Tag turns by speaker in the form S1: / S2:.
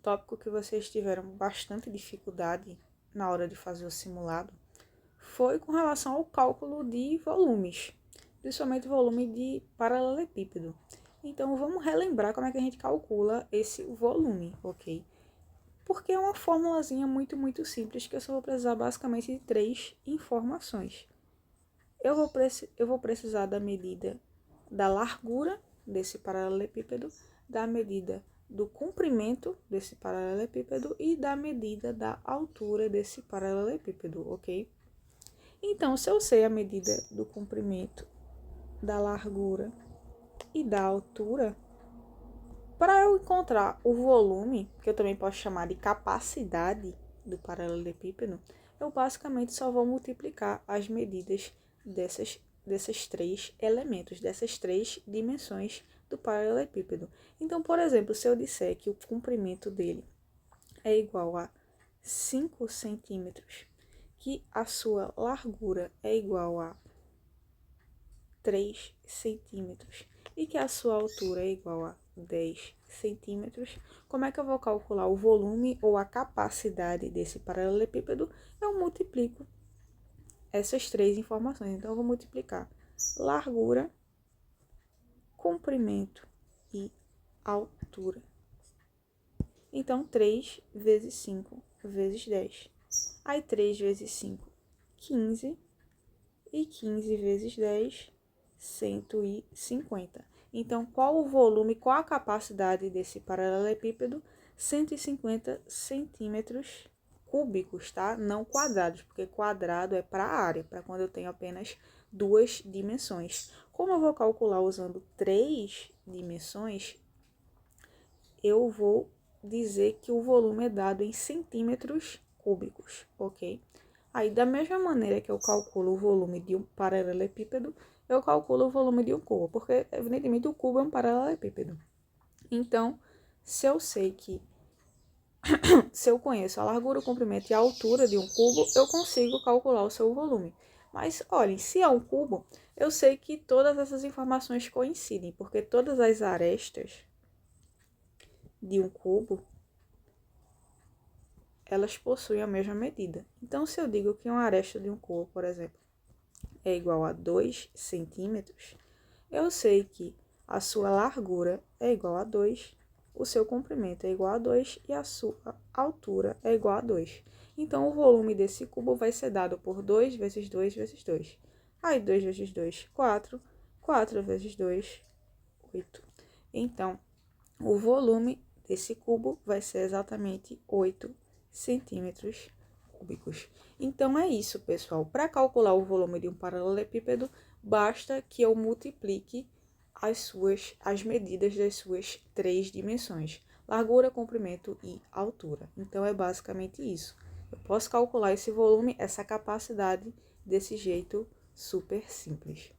S1: tópico que vocês tiveram bastante dificuldade na hora de fazer o simulado foi com relação ao cálculo de volumes, principalmente volume de paralelepípedo. Então, vamos relembrar como é que a gente calcula esse volume, ok? Porque é uma formulazinha muito simples que eu só vou precisar basicamente de 3 informações. Eu vou precisar da medida da largura desse paralelepípedo, da medida do comprimento desse paralelepípedo e da medida da altura desse paralelepípedo, ok? Então, se eu sei a medida do comprimento, da largura e da altura, para eu encontrar o volume, que eu também posso chamar de capacidade do paralelepípedo, eu basicamente só vou multiplicar as medidas desses 3 elementos, dessas 3 dimensões do paralelepípedo. Então, por exemplo, se eu disser que o comprimento dele é igual a 5 centímetros, que a sua largura é igual a 3 centímetros e que a sua altura é igual a 10 centímetros, como é que eu vou calcular o volume ou a capacidade desse paralelepípedo? Eu multiplico essas 3 informações. Então, eu vou multiplicar largura, comprimento e altura. Então, 3 vezes 5 vezes 10. Aí, 3 vezes 5, 15. E 15 vezes 10, 150. Então, qual o volume, qual a capacidade desse paralelepípedo? 150 centímetros cúbicos, tá? Não quadrados, porque quadrado é para a área, para quando eu tenho apenas 2 dimensões. Como eu vou calcular usando 3 dimensões, eu vou dizer que o volume é dado em centímetros cúbicos, ok? Aí, da mesma maneira que eu calculo o volume de um paralelepípedo, eu calculo o volume de um cubo, porque, evidentemente, o cubo é um paralelepípedo. Então, se eu sei que, se eu conheço a largura, o comprimento e a altura de um cubo, eu consigo calcular o seu volume. Mas, olhem, se é um cubo, eu sei que todas essas informações coincidem, porque todas as arestas de um cubo elas possuem a mesma medida. Então, se eu digo que uma aresta de um cubo, por exemplo, é igual a 2 centímetros, eu sei que a sua largura é igual a 2, o seu comprimento é igual a 2 e a sua altura é igual a 2. Então, o volume desse cubo vai ser dado por 2 vezes 2 vezes 2. Aí, 2 vezes 2, 4. 4 vezes 2, 8. Então, o volume desse cubo vai ser exatamente 8 centímetros cúbicos. Então, é isso, pessoal. Para calcular o volume de um paralelepípedo, basta que eu multiplique as medidas das suas 3 dimensões: largura, comprimento e altura. Então, é basicamente isso. Eu posso calcular esse volume, essa capacidade, desse jeito super simples.